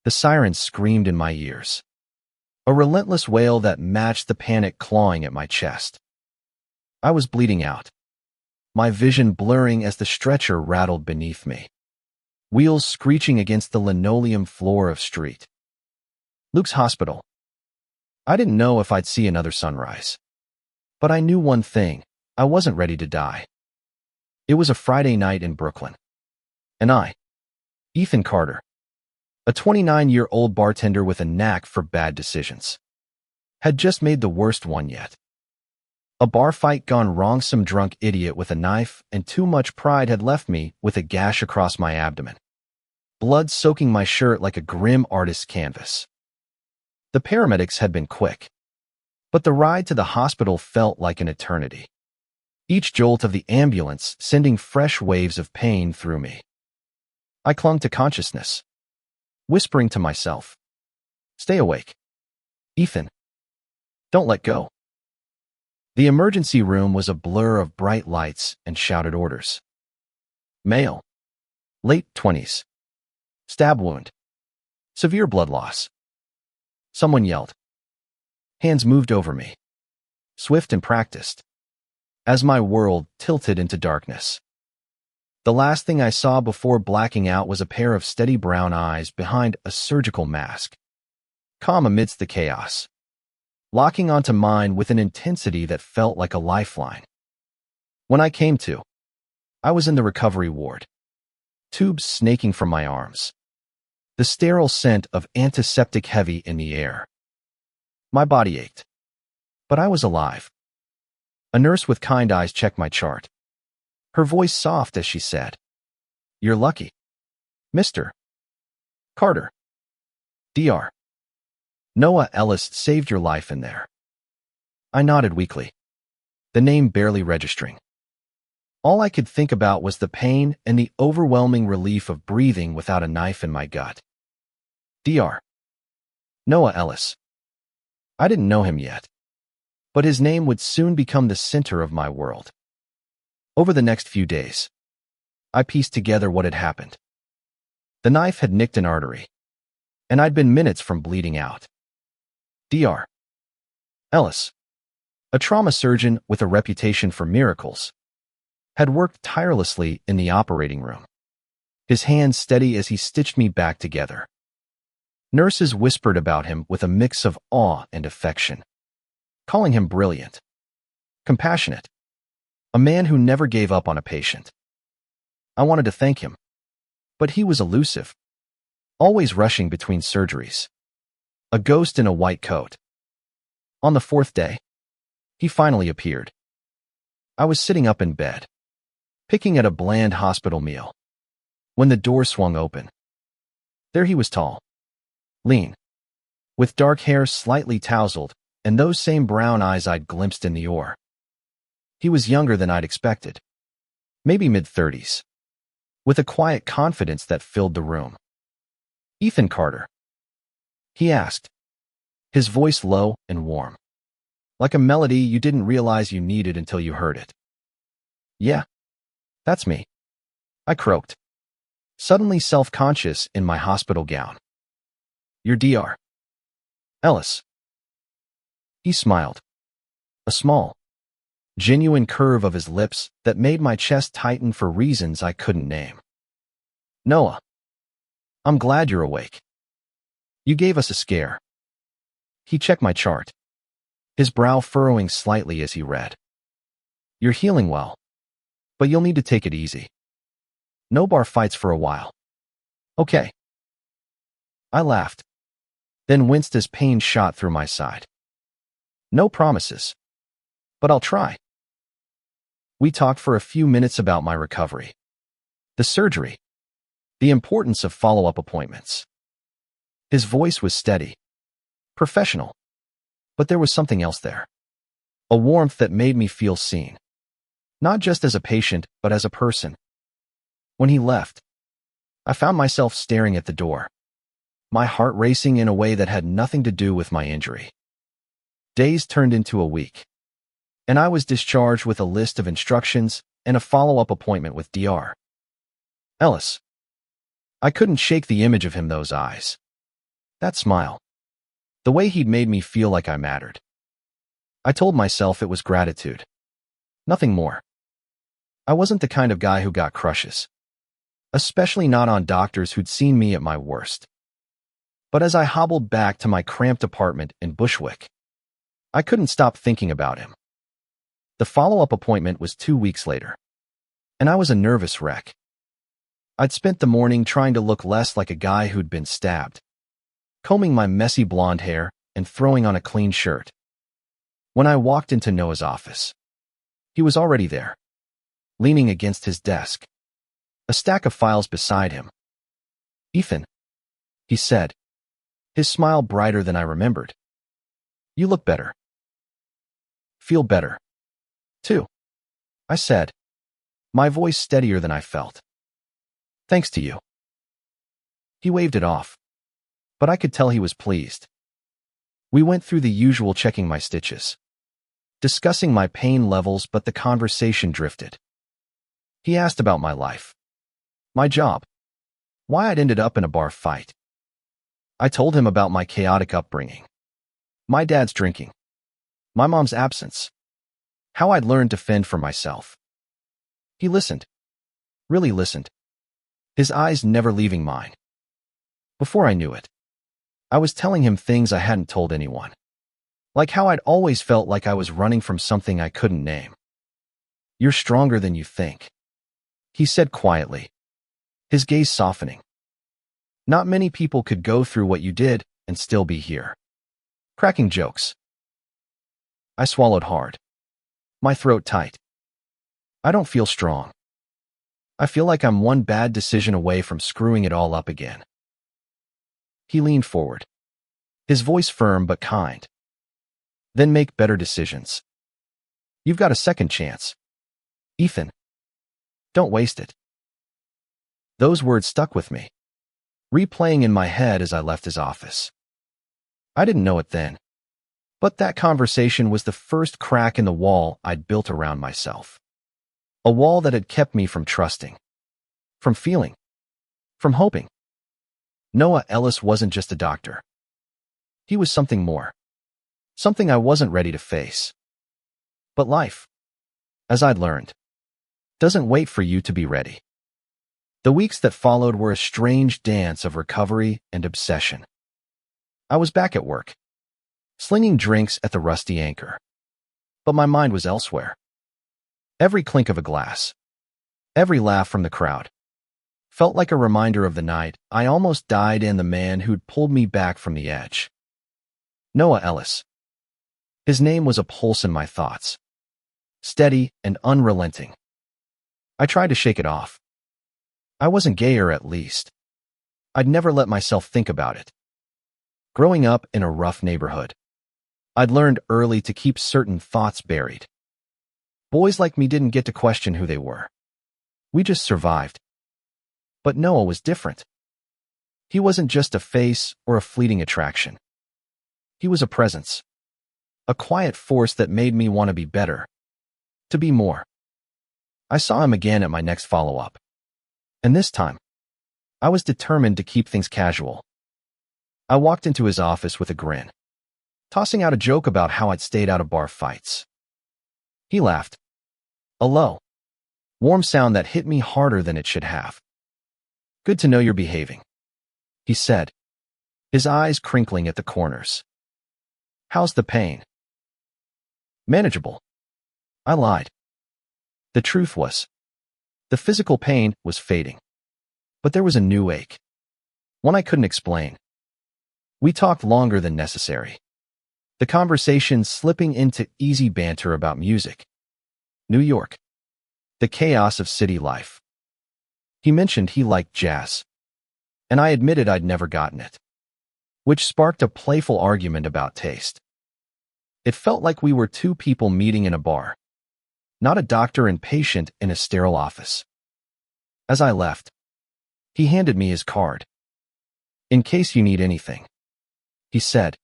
The siren screamed in my ears, a relentless wail that matched the panic clawing at my chest. I was bleeding out, my vision blurring as the stretcher rattled beneath me, wheels screeching against the linoleum floor of street. Luke's hospital. I didn't know if I'd see another sunrise. But I knew one thing: I wasn't ready to die. It was a Friday night in Brooklyn. And I, Ethan Carter, a 29-year-old bartender with a knack for bad decisions, had just made the worst one yet. A bar fight gone wrong. Some drunk idiot with a knife and too much pride had left me with a gash across my abdomen, blood soaking my shirt like a grim artist's canvas. The paramedics had been quick, but the ride to the hospital felt like an eternity, each jolt of the ambulance sending fresh waves of pain through me. I clung to consciousness, whispering to myself, "Stay awake, Ethan. Don't let go." The emergency room was a blur of bright lights and shouted orders. Male, late 20s, stab wound, severe blood loss. Someone yelled. Hands moved over me, swift and practiced, as my world tilted into darkness. The last thing I saw before blacking out was a pair of steady brown eyes behind a surgical mask, calm amidst the chaos, locking onto mine with an intensity that felt like a lifeline. When I came to, I was in the recovery ward, tubes snaking from my arms, the sterile scent of antiseptic heavy in the air. My body ached, but I was alive. A nurse with kind eyes checked my chart, her voice soft as she said, "You're lucky, Mr. Carter. Dr. Noah Ellis saved your life in there." I nodded weakly, the name barely registering. All I could think about was the pain and the overwhelming relief of breathing without a knife in my gut. Dr. Noah Ellis. I didn't know him yet, but his name would soon become the center of my world. Over the next few days, I pieced together what had happened. The knife had nicked an artery, and I'd been minutes from bleeding out. Dr. Ellis, a trauma surgeon with a reputation for miracles, had worked tirelessly in the operating room, his hands steady as he stitched me back together. Nurses whispered about him with a mix of awe and affection, calling him brilliant, compassionate, a man who never gave up on a patient. I wanted to thank him, but he was elusive, always rushing between surgeries, a ghost in a white coat. On the fourth day, he finally appeared. I was sitting up in bed, picking at a bland hospital meal, when the door swung open. There he was, tall, lean, with dark hair slightly tousled, and those same brown eyes I'd glimpsed in the OR. He was younger than I'd expected, maybe mid-30s, with a quiet confidence that filled the room. "Ethan Carter?" he asked, his voice low and warm, like a melody you didn't realize you needed until you heard it. "Yeah, that's me," I croaked, suddenly self-conscious in my hospital gown. "You're Dr. Ellis." He smiled, a small, genuine curve of his lips that made my chest tighten for reasons I couldn't name. "Noah, I'm glad you're awake. You gave us a scare." He checked my chart, his brow furrowing slightly as he read. "You're healing well, but you'll need to take it easy. No bar fights for a while. Okay." I laughed, then winced as pain shot through my side. "No promises, but I'll try." We talked for a few minutes about my recovery, the surgery, the importance of follow-up appointments. His voice was steady, professional, but there was something else there, a warmth that made me feel seen, not just as a patient, but as a person. When he left, I found myself staring at the door, my heart racing in a way that had nothing to do with my injury. Days turned into a week, and I was discharged with a list of instructions and a follow-up appointment with Dr. Ellis. I couldn't shake the image of him, those eyes, That smile. The way he'd made me feel like I mattered. I told myself it was gratitude. Nothing more. I wasn't the kind of guy who got crushes. Especially not on doctors who'd seen me at my worst. But as I hobbled back to my cramped apartment in Bushwick, I couldn't stop thinking about him. The follow-up appointment was 2 weeks later, and I was a nervous wreck. I'd spent the morning trying to look less like a guy who'd been stabbed, combing my messy blonde hair and throwing on a clean shirt. When I walked into Noah's office, he was already there, leaning against his desk, a stack of files beside him. "Ethan," he said, his smile brighter than I remembered. "You look better." "Feel better, too," I said, my voice steadier than I felt. "Thanks to you." He waved it off, but I could tell he was pleased. We went through the usual checking my stitches, discussing my pain levels, but the conversation drifted. He asked about my life, my job, why I'd ended up in a bar fight. I told him about my chaotic upbringing, my dad's drinking, my mom's absence, how I'd learned to fend for myself. He listened, really listened, his eyes never leaving mine. Before I knew it, I was telling him things I hadn't told anyone, like how I'd always felt like I was running from something I couldn't name. "You're stronger than you think," he said quietly, his gaze softening. "Not many people could go through what you did and still be here." Cracking jokes. I swallowed hard, my throat tight. I don't feel strong. I feel like I'm one bad decision away from screwing it all up again. He leaned forward, his voice firm but kind. "Then make better decisions. You've got a second chance, Ethan. Don't waste it." Those words stuck with me, replaying in my head as I left his office. I didn't know it then, but that conversation was the first crack in the wall I'd built around myself. A wall that had kept me from trusting, from feeling, from hoping. Noah Ellis wasn't just a doctor. He was something more, something I wasn't ready to face. But life, as I'd learned, doesn't wait for you to be ready. The weeks that followed were a strange dance of recovery and obsession. I was back at work, slinging drinks at the Rusty Anchor. But my mind was elsewhere. Every clink of a glass, every laugh from the crowd, felt like a reminder of the night I almost died and the man who'd pulled me back from the edge. Noah Ellis. His name was a pulse in my thoughts, steady and unrelenting. I tried to shake it off. I wasn't gay, or at least I'd never let myself think about it. Growing up in a rough neighborhood, I'd learned early to keep certain thoughts buried. Boys like me didn't get to question who they were. We just survived. But Noah was different. He wasn't just a face or a fleeting attraction. He was a presence, a quiet force that made me want to be better, to be more. I saw him again at my next follow-up. And this time, I was determined to keep things casual. I walked into his office with a grin, tossing out a joke about how I'd stayed out of bar fights. He laughed. A low, warm sound that hit me harder than it should have. "Good to know you're behaving," he said, his eyes crinkling at the corners. "How's the pain?" "Manageable," I lied. The truth was, the physical pain was fading, but there was a new ache, one I couldn't explain. We talked longer than necessary, the conversation slipping into easy banter about music, New York, the chaos of city life. He mentioned he liked jazz, and I admitted I'd never gotten it, which sparked a playful argument about taste. It felt like we were two people meeting in a bar, not a doctor and patient in a sterile office. As I left, he handed me his card. "In case you need anything," he said,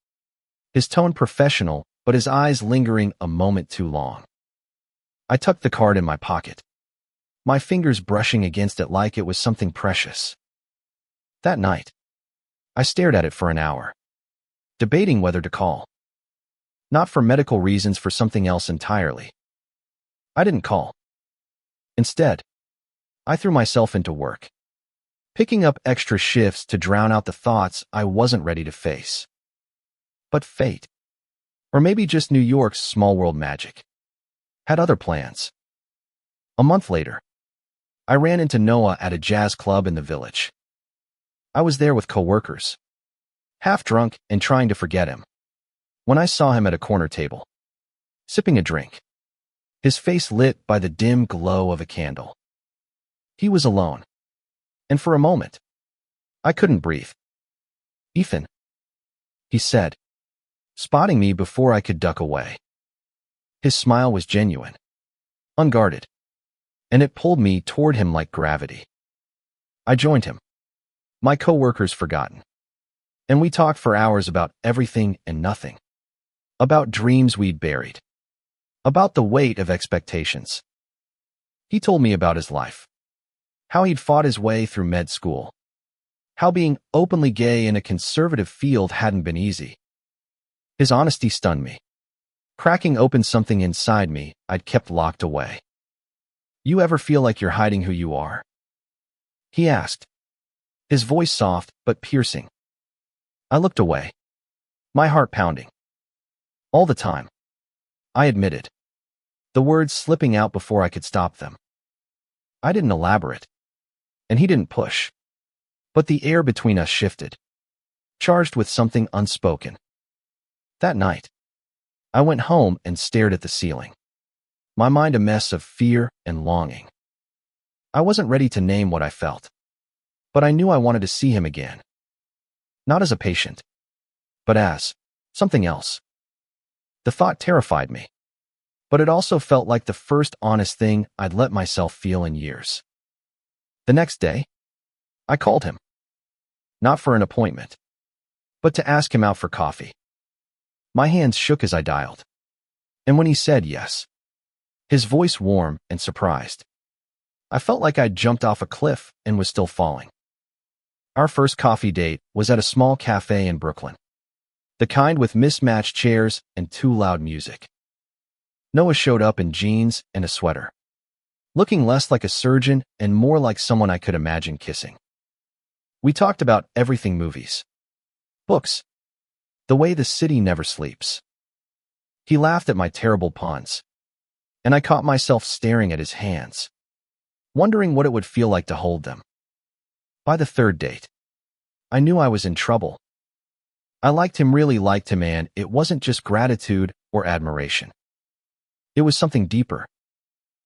his tone professional, but his eyes lingering a moment too long. I tucked the card in my pocket, my fingers brushing against it like it was something precious. That night, I stared at it for an hour, debating whether to call. Not for medical reasons, for something else entirely. I didn't call. Instead, I threw myself into work, picking up extra shifts to drown out the thoughts I wasn't ready to face. But fate, or maybe just New York's small world magic, had other plans. A month later, I ran into Noah at a jazz club in the village. I was there with coworkers, half drunk and trying to forget him, when I saw him at a corner table, sipping a drink, his face lit by the dim glow of a candle. He was alone, and for a moment, I couldn't breathe. "Ethan," he said, spotting me before I could duck away. His smile was genuine, unguarded, and it pulled me toward him like gravity. I joined him, my coworkers forgotten, and we talked for hours about everything and nothing. About dreams we'd buried, about the weight of expectations. He told me about his life, how he'd fought his way through med school, how being openly gay in a conservative field hadn't been easy. His honesty stunned me, cracking open something inside me I'd kept locked away. "You ever feel like you're hiding who you are?" he asked, his voice soft but piercing. I looked away, my heart pounding. "All the time," I admitted, the words slipping out before I could stop them. I didn't elaborate, and he didn't push. But the air between us shifted, charged with something unspoken. That night, I went home and stared at the ceiling, my mind a mess of fear and longing. I wasn't ready to name what I felt, but I knew I wanted to see him again. Not as a patient, but as something else. The thought terrified me, but it also felt like the first honest thing I'd let myself feel in years. The next day, I called him. Not for an appointment, but to ask him out for coffee. My hands shook as I dialed, and when he said yes, his voice warm and surprised, I felt like I'd jumped off a cliff and was still falling. Our first coffee date was at a small cafe in Brooklyn, the kind with mismatched chairs and too loud music. Noah showed up in jeans and a sweater, looking less like a surgeon and more like someone I could imagine kissing. We talked about everything: movies, books, the way the city never sleeps. He laughed at my terrible puns, and I caught myself staring at his hands, wondering what it would feel like to hold them. By the third date, I knew I was in trouble. I liked him, really liked him, and it wasn't just gratitude or admiration. It was something deeper,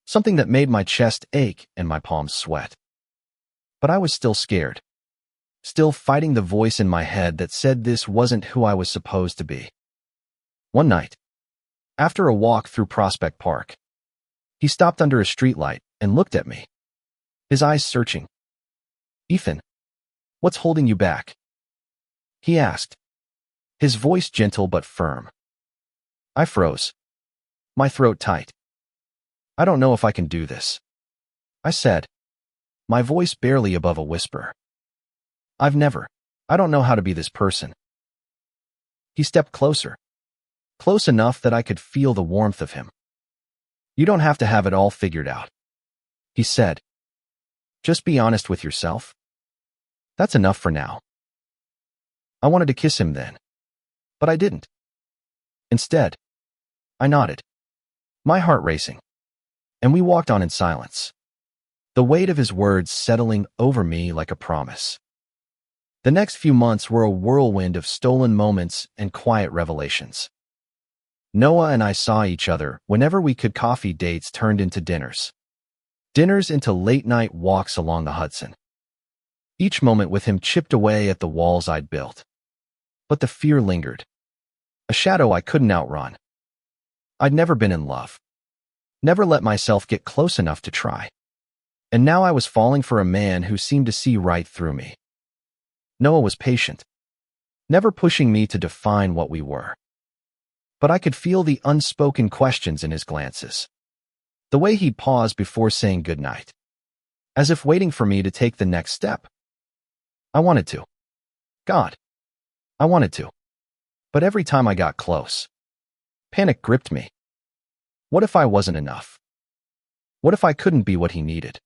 something that made my chest ache and my palms sweat. But I was still scared, still fighting the voice in my head that said this wasn't who I was supposed to be. One night, after a walk through Prospect Park, he stopped under a streetlight and looked at me, his eyes searching. "Ethan, what's holding you back?" he asked, his voice gentle but firm. I froze, my throat tight. "I don't know if I can do this," I said, my voice barely above a whisper. I don't know how to be this person." He stepped closer, close enough that I could feel the warmth of him. "You don't have to have it all figured out," he said. "Just be honest with yourself. That's enough for now." I wanted to kiss him then, but I didn't. Instead, I nodded, my heart racing, and we walked on in silence, the weight of his words settling over me like a promise. The next few months were a whirlwind of stolen moments and quiet revelations. Noah and I saw each other whenever we could. Coffee dates turned into dinners. Dinners into late-night walks along the Hudson. Each moment with him chipped away at the walls I'd built. But the fear lingered, a shadow I couldn't outrun. I'd never been in love, never let myself get close enough to try. And now I was falling for a man who seemed to see right through me. Noah was patient, never pushing me to define what we were. But I could feel the unspoken questions in his glances, the way he'd pause before saying goodnight, as if waiting for me to take the next step. I wanted to. God, I wanted to. But every time I got close, panic gripped me. What if I wasn't enough? What if I couldn't be what he needed?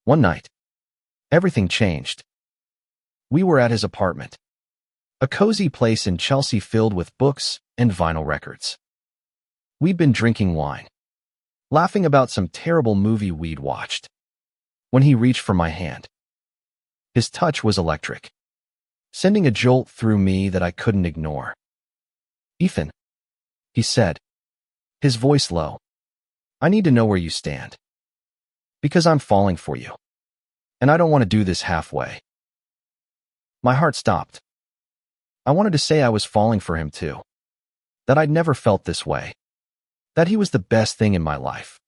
One night, everything changed. We were at his apartment, a cozy place in Chelsea filled with books and vinyl records. We'd been drinking wine, laughing about some terrible movie we'd watched, when he reached for my hand. His touch was electric, sending a jolt through me that I couldn't ignore. "Ethan," he said, his voice low, "I need to know where you stand. Because I'm falling for you, and I don't want to do this halfway." My heart stopped. I wanted to say I was falling for him too, that I'd never felt this way, that he was the best thing in my life.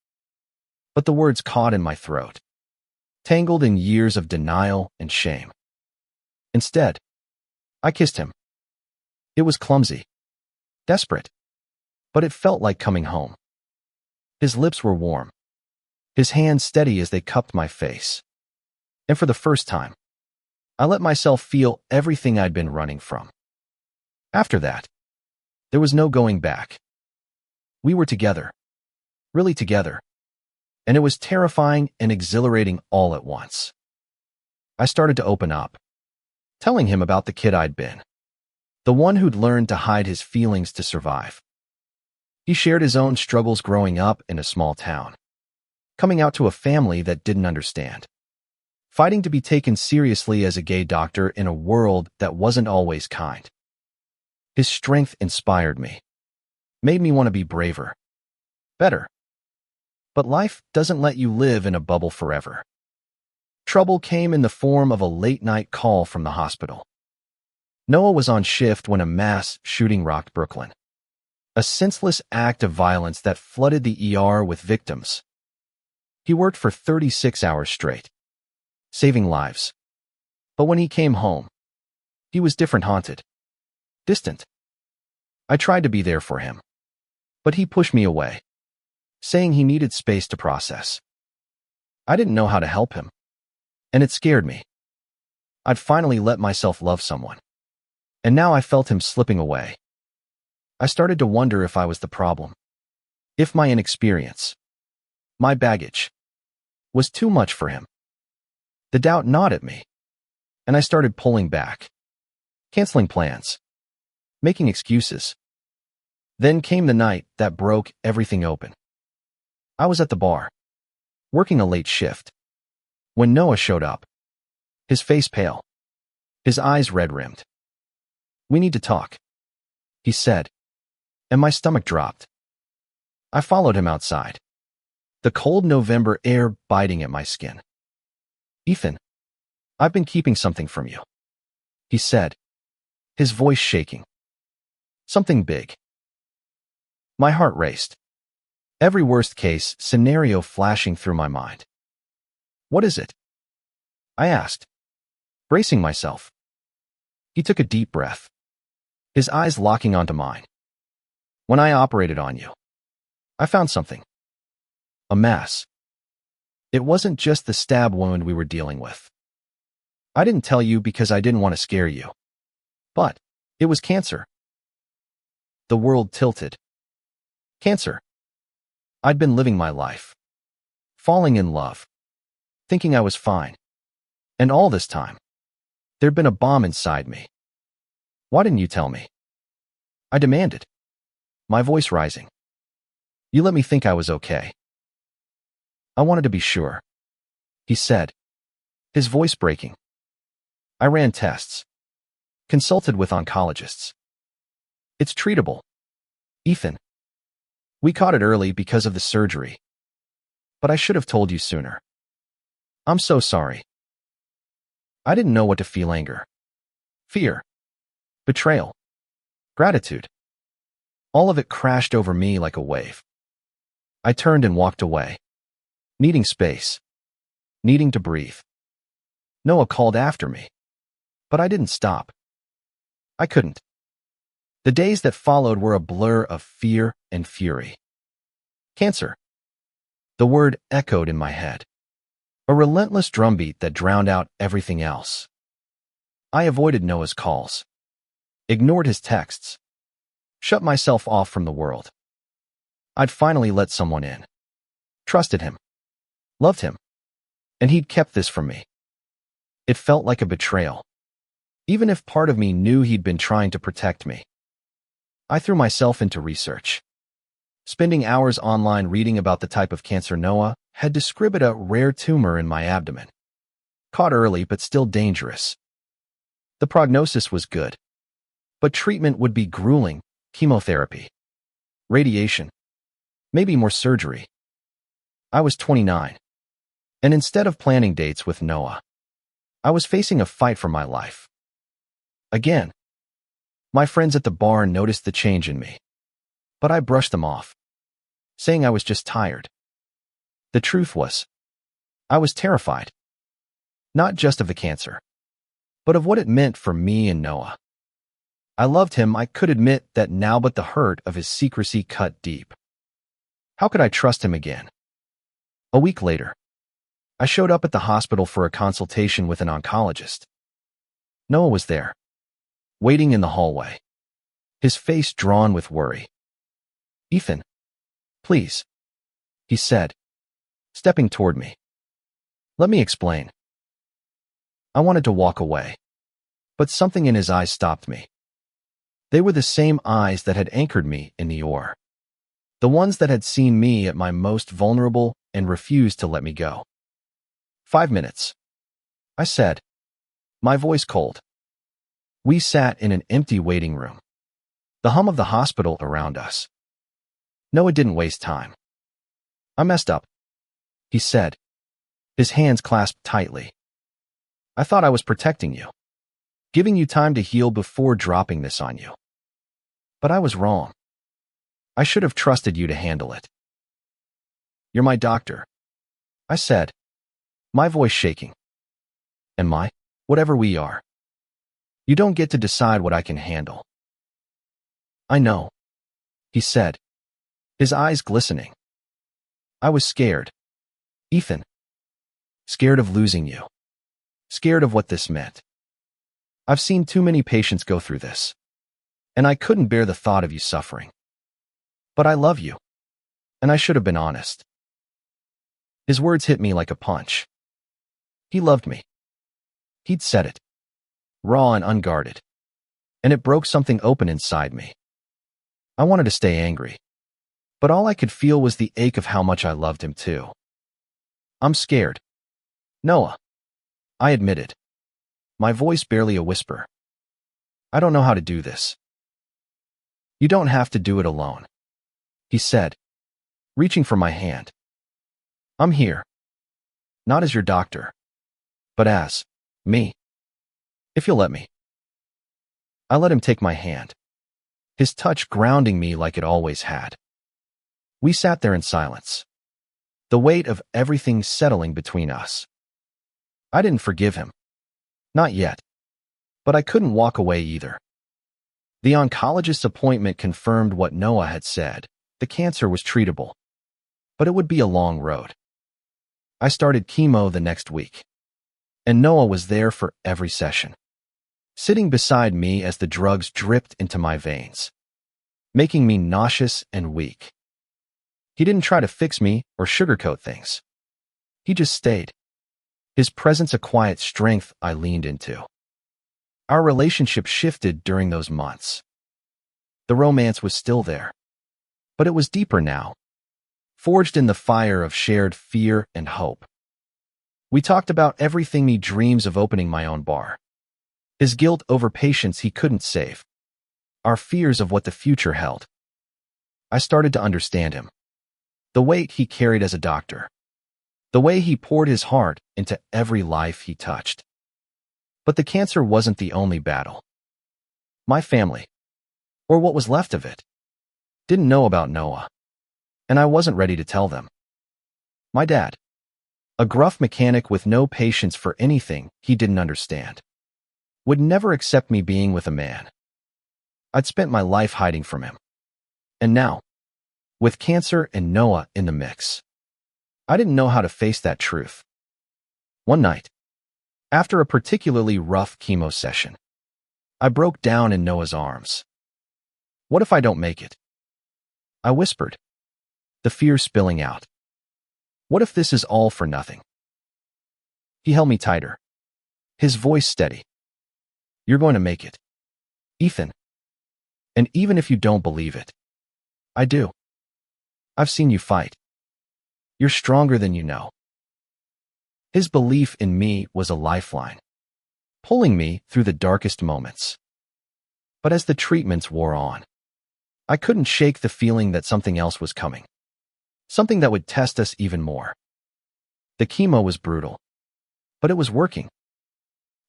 But the words caught in my throat, tangled in years of denial and shame. Instead, I kissed him. It was clumsy, desperate, but it felt like coming home. His lips were warm, his hands steady as they cupped my face. And for the first time, I let myself feel everything I'd been running from. After that, there was no going back. We were together, really together, and it was terrifying and exhilarating all at once. I started to open up, telling him about the kid I'd been, the one who'd learned to hide his feelings to survive. He shared his own struggles growing up in a small town, coming out to a family that didn't understand, fighting to be taken seriously as a gay doctor in a world that wasn't always kind. His strength inspired me, made me want to be braver, better. But life doesn't let you live in a bubble forever. Trouble came in the form of a late-night call from the hospital. Noah was on shift when a mass shooting rocked Brooklyn, a senseless act of violence that flooded the ER with victims. He worked for 36 hours straight, saving lives. But when he came home, he was different, haunted, distant. I tried to be there for him, but he pushed me away, saying he needed space to process. I didn't know how to help him, and it scared me. I'd finally let myself love someone, and now I felt him slipping away. I started to wonder if I was the problem, if my inexperience, my baggage, was too much for him. The doubt gnawed at me, and I started pulling back, canceling plans, making excuses. Then came the night that broke everything open. I was at the bar, working a late shift, when Noah showed up, his face pale, his eyes red-rimmed. "We need to talk," he said, and my stomach dropped. I followed him outside, the cold November air biting at my skin. "Ethan, I've been keeping something from you," he said, his voice shaking. "Something big." My heart raced, every worst-case scenario flashing through my mind. "What is it?" I asked, bracing myself. He took a deep breath, his eyes locking onto mine. "When I operated on you, I found something. A mass. It wasn't just the stab wound we were dealing with. I didn't tell you because I didn't want to scare you. But it was cancer." The world tilted. Cancer. I'd been living my life, falling in love, thinking I was fine. And all this time, there'd been a bomb inside me. "Why didn't you tell me?" I demanded, my voice rising. "You let me think I was okay." "I wanted to be sure," he said, his voice breaking. "I ran tests, consulted with oncologists. It's treatable, Ethan. We caught it early because of the surgery. But I should have told you sooner. I'm so sorry." I didn't know what to feel: anger, fear, betrayal, gratitude. All of it crashed over me like a wave. I turned and walked away, needing space, needing to breathe. Noah called after me, but I didn't stop. I couldn't. The days that followed were a blur of fear and fury. Cancer. The word echoed in my head, a relentless drumbeat that drowned out everything else. I avoided Noah's calls, ignored his texts, shut myself off from the world. I'd finally let someone in, trusted him, loved him, and he'd kept this from me. It felt like a betrayal, even if part of me knew he'd been trying to protect me. I threw myself into research, spending hours online reading about the type of cancer Noah had described, a rare tumor in my abdomen. Caught early but still dangerous. The prognosis was good, but treatment would be grueling: chemotherapy, radiation, maybe more surgery. I was 29, and instead of planning dates with Noah, I was facing a fight for my life. Again, my friends at the bar noticed the change in me, but I brushed them off, saying I was just tired. The truth was, I was terrified, not just of the cancer, but of what it meant for me and Noah. I loved him, I could admit that now, but the hurt of his secrecy cut deep. How could I trust him again? A week later, I showed up at the hospital for a consultation with an oncologist. Noah was there, waiting in the hallway, his face drawn with worry. "Ethan, please," he said, stepping toward me. "Let me explain." I wanted to walk away, but something in his eyes stopped me. They were the same eyes that had anchored me in the OR, the ones that had seen me at my most vulnerable and refused to let me go. 5 minutes, I said, my voice cold. We sat in an empty waiting room, the hum of the hospital around us. Noah didn't waste time. "I messed up," he said, his hands clasped tightly. "I thought I was protecting you, giving you time to heal before dropping this on you. But I was wrong. I should have trusted you to handle it." "You're my doctor," I said, my voice shaking. "And whatever we are. You don't get to decide what I can handle." "I know," he said, his eyes glistening. "I was scared, Ethan. Scared of losing you. Scared of what this meant. I've seen too many patients go through this, and I couldn't bear the thought of you suffering. But I love you, and I should have been honest." His words hit me like a punch. He loved me. He'd said it, raw and unguarded, and it broke something open inside me. I wanted to stay angry, but all I could feel was the ache of how much I loved him too. "I'm scared, Noah," I admitted, my voice barely a whisper. "I don't know how to do this." "You don't have to do it alone," he said, reaching for my hand. "I'm here, not as your doctor, but as me, if you'll let me." I let him take my hand, his touch grounding me like it always had. We sat there in silence, the weight of everything settling between us. I didn't forgive him. Not yet. But I couldn't walk away either. The oncologist's appointment confirmed what Noah had said. The cancer was treatable, but it would be a long road. I started chemo the next week, and Noah was there for every session, sitting beside me as the drugs dripped into my veins, making me nauseous and weak. He didn't try to fix me or sugarcoat things. He just stayed, his presence a quiet strength I leaned into. Our relationship shifted during those months. The romance was still there, but it was deeper now, forged in the fire of shared fear and hope. We talked about everything: me dreams of opening my own bar, his guilt over patients he couldn't save, our fears of what the future held. I started to understand him, the weight he carried as a doctor, the way he poured his heart into every life he touched. But the cancer wasn't the only battle. My family, or what was left of it, didn't know about Noah, and I wasn't ready to tell them. My dad, a gruff mechanic with no patience for anything he didn't understand, would never accept me being with a man. I'd spent my life hiding from him. And now, with cancer and Noah in the mix, I didn't know how to face that truth. One night, After a particularly rough chemo session, I broke down in Noah's arms. What if I don't make it? I whispered, the fear spilling out. What if this is all for nothing? He held me tighter, his voice steady. You're going to make it, Ethan. And even if you don't believe it, I do. I've seen you fight. You're stronger than you know. His belief in me was a lifeline, pulling me through the darkest moments. But as the treatments wore on, I couldn't shake the feeling that something else was coming. Something that would test us even more. The chemo was brutal, but it was working.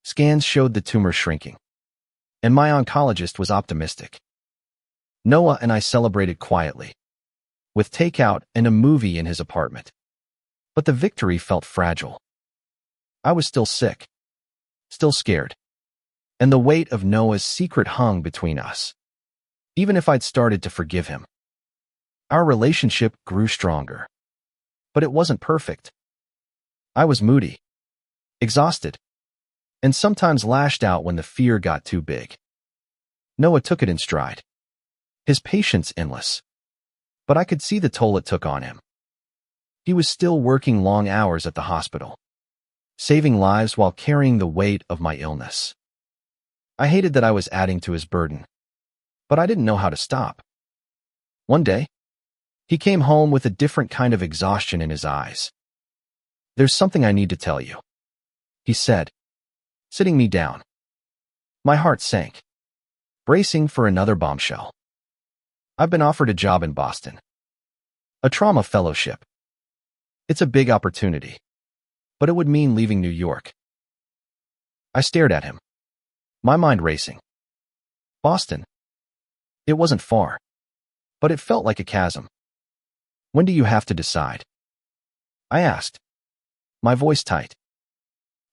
Scans showed the tumor shrinking, and my oncologist was optimistic. Noah and I celebrated quietly, with takeout and a movie in his apartment. But the victory felt fragile. I was still sick, still scared, and the weight of Noah's secret hung between us. Even if I'd started to forgive him, our relationship grew stronger. But it wasn't perfect. I was moody, exhausted, and sometimes lashed out when the fear got too big. Noah took it in stride, his patience endless, but I could see the toll it took on him. He was still working long hours at the hospital, saving lives while carrying the weight of my illness. I hated that I was adding to his burden, but I didn't know how to stop. One day, he came home with a different kind of exhaustion in his eyes. There's something I need to tell you, he said, sitting me down. My heart sank, bracing for another bombshell. I've been offered a job in Boston, a trauma fellowship. It's a big opportunity, but it would mean leaving New York. I stared at him, my mind racing. Boston. It wasn't far, but it felt like a chasm. When do you have to decide? I asked, my voice tight.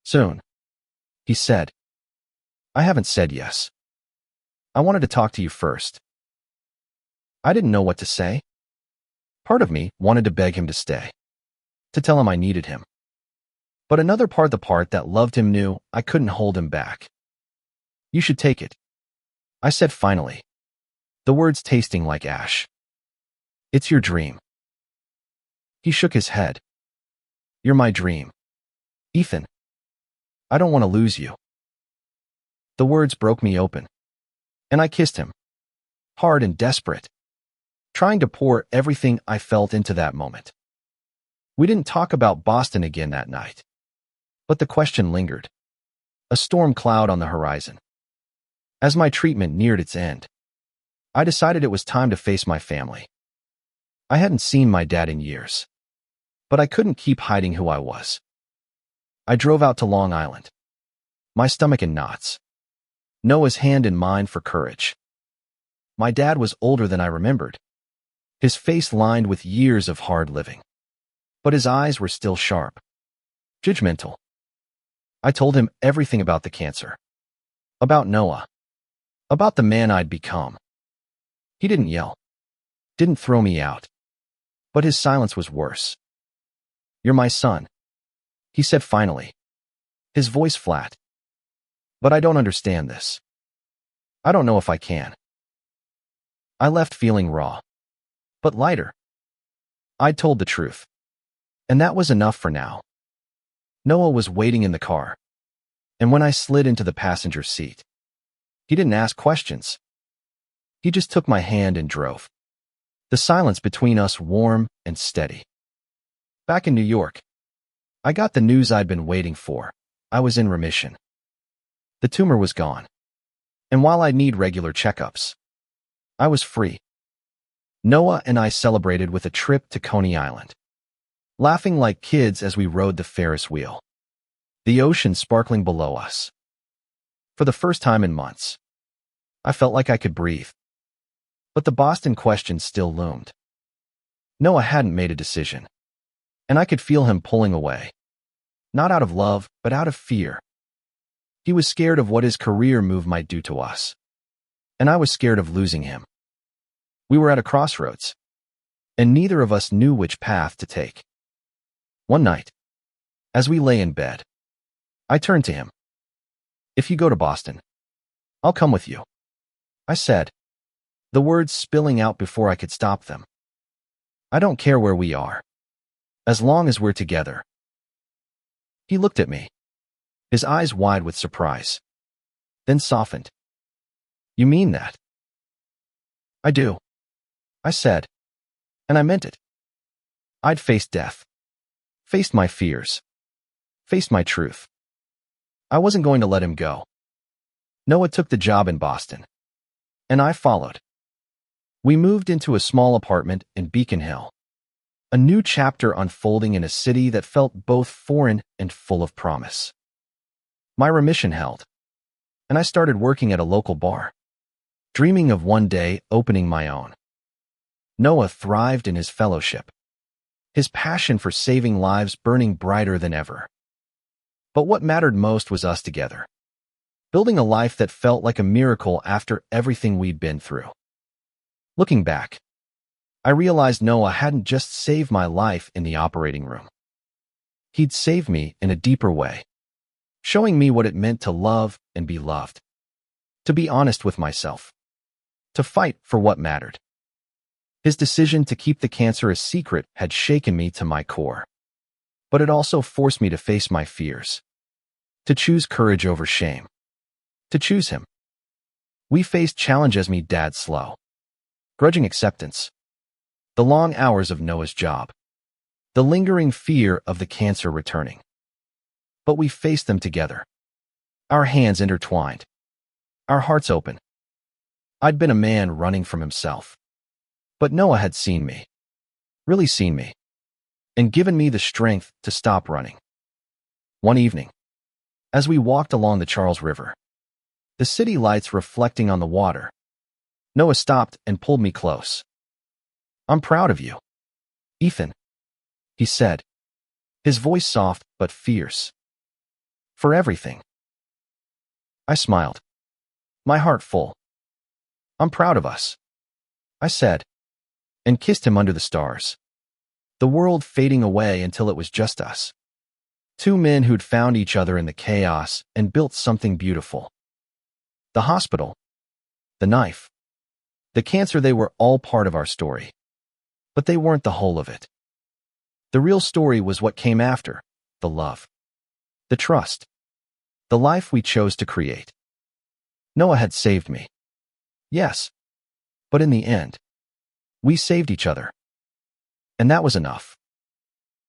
Soon, he said. I haven't said yes. I wanted to talk to you first. I didn't know what to say. Part of me wanted to beg him to stay, to tell him I needed him. But another part, the part that loved him, knew I couldn't hold him back. You should take it, I said finally, the words tasting like ash. It's your dream. He shook his head. You're my dream, Ethan. I don't want to lose you. The words broke me open, and I kissed him, hard and desperate, trying to pour everything I felt into that moment. We didn't talk about Boston again that night, but the question lingered, a storm cloud on the horizon. As my treatment neared its end, I decided it was time to face my family. I hadn't seen my dad in years, but I couldn't keep hiding who I was. I drove out to Long Island, my stomach in knots, Noah's hand in mine for courage. My dad was older than I remembered, his face lined with years of hard living, but his eyes were still sharp, judgmental. I told him everything about the cancer, about Noah, about the man I'd become. He didn't yell, didn't throw me out, but his silence was worse. You're my son, he said finally, his voice flat. But I don't understand this. I don't know if I can. I left feeling raw, but lighter. I'd told the truth, and that was enough for now. Noah was waiting in the car, and when I slid into the passenger seat, he didn't ask questions. He just took my hand and drove, the silence between us warm and steady. Back in New York, I got the news I'd been waiting for. I was in remission. The tumor was gone, and while I'd need regular checkups, I was free. Noah and I celebrated with a trip to Coney Island, laughing like kids as we rode the Ferris wheel, the ocean sparkling below us. For the first time in months, I felt like I could breathe. But the Boston question still loomed. Noah hadn't made a decision, and I could feel him pulling away, not out of love, but out of fear. He was scared of what his career move might do to us, and I was scared of losing him. We were at a crossroads, and neither of us knew which path to take. One night, as we lay in bed, I turned to him. If you go to Boston, I'll come with you, I said, the words spilling out before I could stop them. I don't care where we are, as long as we're together. He looked at me, his eyes wide with surprise, then softened. You mean that? I do, I said, and I meant it. I'd faced death, faced my fears, faced my truth. I wasn't going to let him go. Noah took the job in Boston, and I followed. We moved into a small apartment in Beacon Hill, a new chapter unfolding in a city that felt both foreign and full of promise. My remission held, and I started working at a local bar, dreaming of one day opening my own. Noah thrived in his fellowship, his passion for saving lives burning brighter than ever. But what mattered most was us together, building a life that felt like a miracle after everything we'd been through. Looking back, I realized Noah hadn't just saved my life in the operating room. He'd saved me in a deeper way, showing me what it meant to love and be loved, to be honest with myself, to fight for what mattered. His decision to keep the cancer a secret had shaken me to my core, but it also forced me to face my fears, to choose courage over shame, to choose him. We faced challenges me Dad slow, grudging acceptance, the long hours of Noah's job, the lingering fear of the cancer returning. But we faced them together, our hands intertwined, our hearts open. I'd been a man running from himself, but Noah had seen me, really seen me, and given me the strength to stop running. One evening, as we walked along the Charles River, the city lights reflecting on the water, Noah stopped and pulled me close. I'm proud of you, Ethan, he said, his voice soft but fierce. For everything. I smiled, my heart full. I'm proud of us, I said, and kissed him under the stars, the world fading away until it was just us. Two men who'd found each other in the chaos and built something beautiful. The hospital, the knife, the cancer, they were all part of our story. But they weren't the whole of it. The real story was what came after, the love, the trust, the life we chose to create. Noah had saved me. Yes. But in the end, we saved each other. And that was enough.